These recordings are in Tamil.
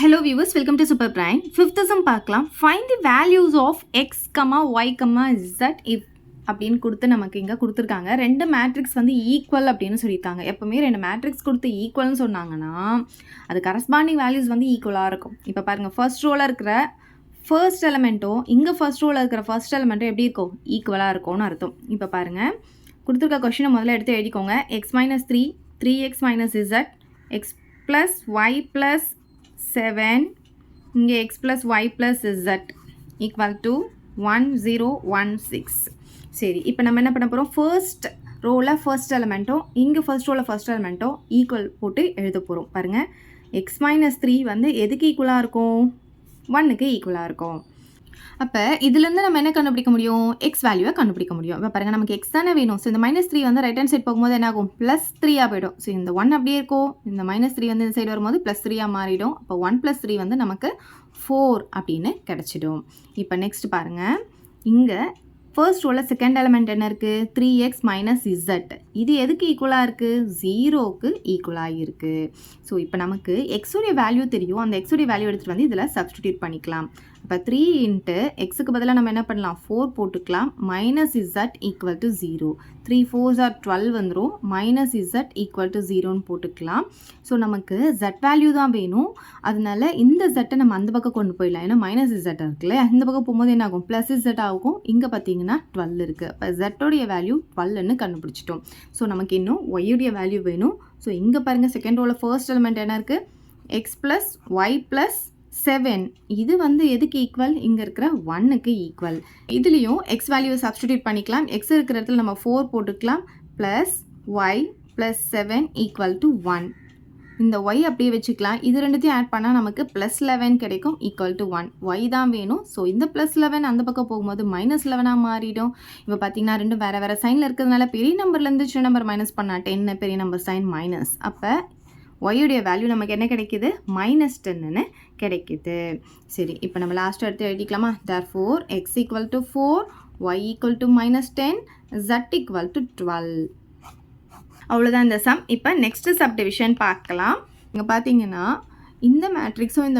Hello viewers, welcome to Super Prime. Fifth sum பார்க்கலாம். Find the values of x, y, z if அப்படின்னு கொடுத்து நமக்கு இங்கே கொடுத்துருக்காங்க. ரெண்டு மேட்ரிக்ஸ் வந்து ஈக்குவல் அப்படின்னு சொல்லியிருக்காங்க. எப்போவுமே ரெண்டு மேட்ரிக்ஸ் கொடுத்து ஈக்குவல்னு சொன்னாங்கன்னா அது கரஸ்பாண்டிங் வேல்யூஸ் வந்து ஈக்குவலாக இருக்கும். இப்போ பாருங்கள், ஃபர்ஸ்ட் ரோவில் இருக்கிற ஃபர்ஸ்ட் எலமெண்ட்டும் இங்கே ஃபர்ஸ்ட் ரோவில் இருக்கிற ஃபர்ஸ்ட் எலமெண்ட்டும் எப்படி இருக்கும்? ஈக்குவலாக இருக்கும்னு அர்த்தம். இப்போ பாருங்கள், கொடுத்துருக்க கொஷினை முதல்ல எடுத்து எழுதிக்கோங்க. X minus 3, 3x minus z, X plus Y plus 7, இங்கே x plus y plus z equal to 1016. சரி, இப்போ நம்ம என்ன பண்ண போகிறோம்? ஃபர்ஸ்ட் ரோவில் ஃபர்ஸ்ட் எலமெண்ட்டும் இங்கே ஃபர்ஸ்ட் ரோவில் ஃபர்ஸ்ட் எலமெண்ட்டும் ஈக்குவல் போட்டு எழுத போகிறோம். பாருங்கள், எக்ஸ் மைனஸ் 3 வந்து எதுக்கு ஈக்குவலாக இருக்கும்? 1க்கு ஈக்குவலாக இருக்கும். அப்போ இதுலேருந்து நம்ம என்ன கண்டுபிடிக்க முடியும்? எக்ஸ் வேல்யூவை கண்டுபிடிக்க முடியும். இப்போ பாருங்கள், நமக்கு எக்ஸ் தானே வேணும். ஸோ இந்த -3 வந்து ரைட் ஹேண்ட் சைட் போகும்போது என்ன ஆகும்? +3 போயிடும். ஸோ இந்த 1 அப்படியே இருக்கும். இந்த -3 வந்து இந்த சைடு வரும்போது +3 மாறிடும். அப்போ 1 + 3 வந்து நமக்கு 4 அப்படின்னு கிடச்சிடும். இப்போ நெக்ஸ்ட் பாருங்கள், இங்கே ஃபர்ஸ்ட் ரோவில் செகண்ட் எலமெண்ட் என்ன இருக்குது? 3x minus z. இது எதுக்கு ஈக்குவலாக இருக்குது? 0க்கு ஈக்குவலாக இருக்குது. ஸோ இப்போ நமக்கு எக்ஸுடைய வேல்யூ தெரியும். அந்த எக்ஸுடைய வேல்யூ எடுத்துகிட்டு வந்து இதில் சப்ஸ்டிடியூட் பண்ணிக்கலாம். இப்போ 3 இன்ட்டு எக்ஸுக்கு பதிலாக நம்ம என்ன பண்ணலாம்? 4 போட்டுக்கலாம். Minus z equal to 0. 3 4s are 12 வந்துடும். மைனஸ் z ஈக்குவல் டு 0ன்னு போட்டுக்கலாம். ஸோ நமக்கு z வேல்யூ தான் வேணும். அதனால இந்த z நம்ம அந்த பக்கம் கொண்டு போயிடலாம். ஏன்னா மைனஸ் z இருக்குல்ல, இந்த பக்கம் போகும்போது என்ன ஆகும்? ப்ளஸ் z ஆகும். இங்கே பார்த்தீங்கன்னா 12 இருக்குது. இப்போ z வேல்யூ 12ன்னு கண்டுபிடிச்சிட்டோம். ஸோ நமக்கு இன்னும் y வேல்யூ வேணும். ஸோ இங்கே பாருங்கள், செகண்ட் ரோவில் ஃபர்ஸ்ட் எலிமெண்ட் என்ன இருக்குது? X plus Y plus 7. இது வந்து எதுக்கு ஈக்குவல்? இங்கே இருக்கிற 1க்கு ஈக்குவல். இதுலேயும் எக்ஸ் வேல்யூவை சப்ஸ்டிடியூட் பண்ணிக்கலாம். எக்ஸ் இருக்கிற இடத்துல நம்ம 4 போட்டுக்கலாம். Plus Y plus 7 equal to 1. இந்த ஒய் அப்படியே வச்சுக்கலாம். இது ரெண்டுத்தையும் ஆட் பண்ணால் நமக்கு +11 கிடைக்கும், ஈக்குவல் டு 1. ஒய் தான் வேணும். ஸோ இந்த +11 அந்த பக்கம் போகும்போது -11 மாறிடும். இப்போ பார்த்தீங்கன்னா ரெண்டும் வேறு வேறு சைனில் இருக்கிறதுனால பெரிய நம்பர்லேருந்து சின்ன நம்பர் மைனஸ் பண்ணால் 10, பெரிய நம்பர் சைன் மைனஸ். அப்போ ஒய்யுடைய வேல்யூ நமக்கு என்ன கிடைக்கிது? -10ன்னு கிடைக்கிது. சரி, இப்போ நம்ம லாஸ்ட் எடுத்து எழுதிக்கலாமா? therefore x equal to 4, y equal to -10, z equal to 12. அவ்வளோதான் இந்த சம். இப்போ நெக்ஸ்ட்டு சப்டிவிஷன் பார்க்கலாம். இங்கே பார்த்தீங்கன்னா இந்த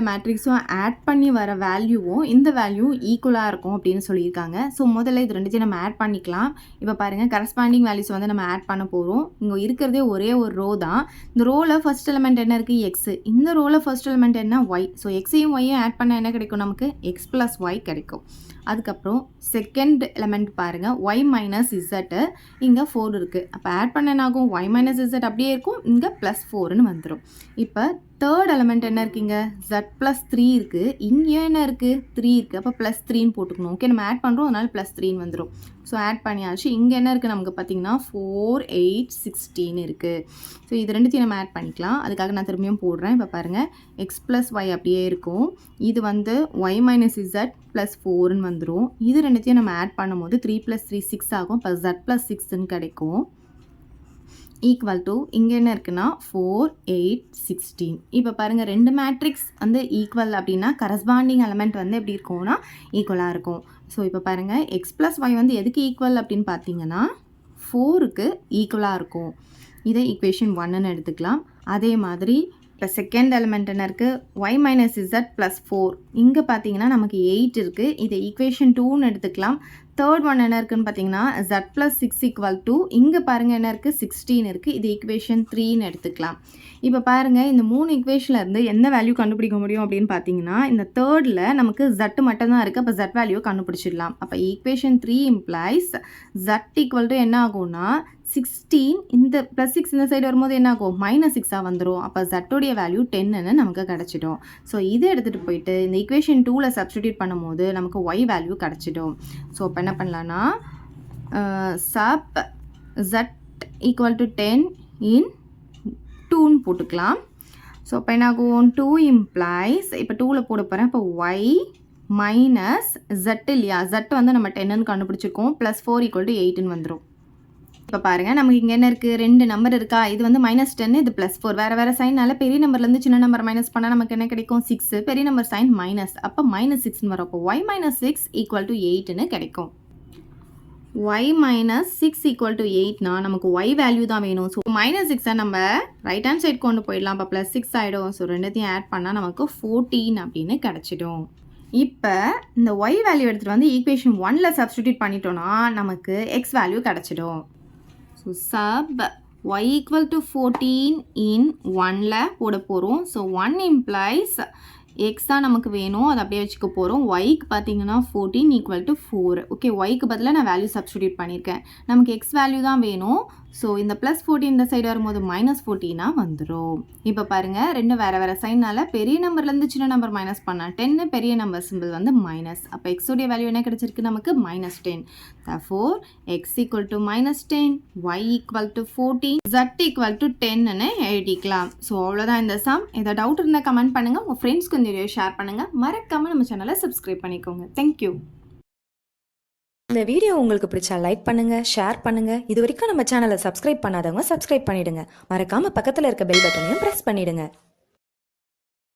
மேட்ரிக்ஸும் ஆட் பண்ணி வர வேல்யூவும் இந்த வேல்யூ ஈக்குவலாக இருக்கும் அப்படின்னு சொல்லியிருக்காங்க. ஸோ முதல்ல இது ரெண்டுத்தையும் நம்ம ஆட் பண்ணிக்கலாம். இப்போ பாருங்கள், கரஸ்பாண்டிங் வேல்யூஸ் வந்து நம்ம ஆட் பண்ண போகிறோம். இங்கே இருக்கிறதே ஒரே ஒரு ரோ தான். இந்த ரோவில் ஃபர்ஸ்ட் எலிமெண்ட் என்ன இருக்குது? எக்ஸு. இந்த ரோவில் ஃபர்ஸ்ட் எலிமெண்ட் என்ன? ஒய். ஸோ எக்ஸையும் ஒய்யும் ஆட் பண்ணால் என்ன கிடைக்கும்? நமக்கு x + y கிடைக்கும். அதுக்கப்புறம் செகண்ட் எலிமெண்ட் பாருங்கள், ஒய் மைனஸ் இசட்டு. இங்கே 4 இருக்குது. அப்போ ஆட் பண்ண என்ன ஆகும்? ஒய் மைனஸ் இசட் அப்படியே இருக்கும். இங்கே +4ன்னு வந்துடும். இப்போ தேர்ட் எலிமெண்ட் என்ன இருக்குங்க? z + 3 இருக்குது. இங்கே என்ன இருக்குது? 3 இருக்குது. அப்போ +3ன்னு போட்டுக்கணும். ஓகே, நம்ம ஆட் பண்ணுறோம், அதனால +3ன்னு வந்துடும். ஸோ ஆட் பண்ணியாச்சு. இங்கே என்ன இருக்குது? நமக்கு பார்த்தீங்கன்னா 4 8 16 இருக்குது. ஸோ இது ரெண்டுத்தையும் நம்ம ஆட் பண்ணிக்கலாம். அதுக்காக நான் திரும்பியும் போடுறேன். இப்போ பாருங்கள், x + y அப்படியே இருக்கும். இது வந்து y மைனஸ் z +4ன்னு வந்துடும். இது ரெண்டுத்தையும் நம்ம ஆட் பண்ணும்போது 3 + 3 6 ஆகும். இப்போ z + 6ன்னு கிடைக்கும். ஈக்குவல் டு இங்கே என்ன இருக்குன்னா 4 8 16. இப்போ பாருங்கள், ரெண்டு மேட்ரிக்ஸ் வந்து ஈக்குவல் அப்படின்னா கரஸ்பாண்டிங் எலமெண்ட் வந்து எப்படி இருக்கும்னா ஈக்குவலாக இருக்கும். ஸோ இப்போ பாருங்கள், எக்ஸ் ப்ளஸ் ஒய் வந்து எதுக்கு ஈக்குவல் அப்படின்னு பார்த்தீங்கன்னா 4க்கு ஈக்குவலாக இருக்கும். இதை ஈக்குவேஷன் 1ன்னு எடுத்துக்கலாம். அதே மாதிரி இப்போ செகண்ட் எலிமெண்ட் என்ன இருக்குது? Y minus Z +4. இங்கே பார்த்தீங்கன்னா நமக்கு 8 இருக்குது. இதை ஈக்குவேஷன் 2ன்னு எடுத்துக்கலாம். தேர்ட் ஒன் என்ன இருக்குன்னு பார்த்தீங்கன்னா z + 6 ஈக்குவல் டு இங்கே பாருங்கள் என்ன இருக்குது? 16 இருக்குது. இது ஈக்குவேஷன் 3ன்னு எடுத்துக்கலாம். இப்போ பாருங்கள், இந்த 3 ஈக்குவேஷனில் இருந்து எந்த வேல்யூ கண்டுபிடிக்க முடியும் அப்படின்னு பார்த்தீங்கன்னா இந்த தேர்டில் நமக்கு z மட்டும்தான் இருக்குது. அப்போ z வேல்யூ கண்டுபிடிச்சிடலாம். அப்போ equation 3 implies z equal to என்ன ஆகும்னா 16. இந்த +6 இந்த சைடு வரும்போது என்ன ஆகும்? -6 வந்துடும். அப்போ z வேல்யூ 10ன்னு நமக்கு கிடச்சிடும். ஸோ இதை எடுத்துகிட்டு போயிட்டு இந்த ஈக்குவேஷன் 2ல் சப்ஸ்டிடியூட் பண்ணும்போது நமக்கு y வேல்யூ கிடச்சிடும். ஸோ இப்போ என்ன பண்ணலான்னா சப் z ஈக்குவல் டு 10 இன் 2ன்னு போட்டுக்கலாம். ஸோ இப்போ என்ன ஆகும்? 2 இம்ப்ளைஸ், இப்போ 2ல் போட போகிறேன். இப்போ y மைனஸ் z இல்லையா? z வந்து நம்ம 10ன்னு கண்டுபிடிச்சிருக்கோம். +4 ஈக்குவல் டு 8ன்னு வந்துடும். இப்போ பாருங்கள், நமக்கு இங்கே என்ன இருக்குது? 2 நம்பர் இருக்கா? இது வந்து -10, இது +4. வேறு வேறு சைனால் பெரிய நம்பர்லேருந்து சின்ன நம்பர் மைனஸ் பண்ணால் நமக்கு என்ன கிடைக்கும்? 6. பெரிய நம்பர் சைன் மைனஸ். அப்போ -6ன்னு வரும். அப்போ y - 6 ஈக்குவல் டு 8ன்னு கிடைக்கும். y மைனஸ் 6 ஈக்குவல் டு 8னா நமக்கு y வேல்யூ தான் வேணும். ஸோ மைனஸ் 6 நம்ம ரைட் ஹேண்ட் சைட் கொண்டு போயிடலாம். இப்போ ப்ளஸ் 6 ஆகிடும். ஸோ ரெண்டுத்தையும் ஆட் பண்ணால் நமக்கு 14 அப்படின்னு கிடச்சிடும். இப்போ இந்த y வேல்யூ எடுத்துகிட்டு வந்து ஈக்குவேஷன் 1ல் சப்ஸ்டிடியூட் பண்ணிட்டோன்னா நமக்கு x வேல்யூ கிடச்சிடும். So sub y equal to 14 இன் 1ல் போட போகிறோம். ஸோ 1 இம்ப்ளைஸ் x தான் நமக்கு வேணும், அதை அப்படியே வச்சுக்க போகிறோம். yக்கு பார்த்தீங்கன்னா 14 ஈக்குவல் டு 4. ஓகே, yக்கு பதிலாக நான் வேல்யூ சப்ஸ்டிடியூட் பண்ணியிருக்கேன். நமக்கு x வேல்யூ தான் வேணும். ஸோ இந்த ப்ளஸ் 14 இந்த சைடு வரும்போது மைனஸ் 14 வந்துடும். இப்போ பாருங்கள், ரெண்டும் வேறு வேறு சைனால் பெரிய நம்பர்லேருந்து சின்ன நம்பர் மைனஸ் பண்ணால் 10, பெரிய நம்பர் சிம்பிள் வந்து மைனஸ். அப்போ எக்ஸோடைய வேல்யூ என்ன கிடச்சிருக்கு நமக்கு? -10. therefore x equal to -10, y equal to 14, z equal to 10ன்னு எழுதிக்கலாம். ஸோ அவ்வளோதான் இந்த சம். ஏதாவது டவுட் இருந்தால் கமெண்ட் பண்ணுங்கள், உங்கள் ஃப்ரெண்ட்ஸ்க்கு இந்த வீடியோ ஷேர் பண்ணுங்கள், மறக்காமல் நம்ம சேனலை சப்ஸ்கிரைப் பண்ணிக்கோங்க. தேங்க்யூ. இந்த வீடியோ உங்களுக்கு பிடிச்சா லைக் பண்ணுங்க, ஷேர் பண்ணுங்க. இது வரைக்கும் நம்ம சேனலை சப்ஸ்கிரைப் பண்ணாதவங்க சப்ஸ்கிரைப் பண்ணிடுங்க. மறக்காம பக்கத்தில் இருக்க பெல் பட்டனையும் பிரஸ் பண்ணிடுங்க.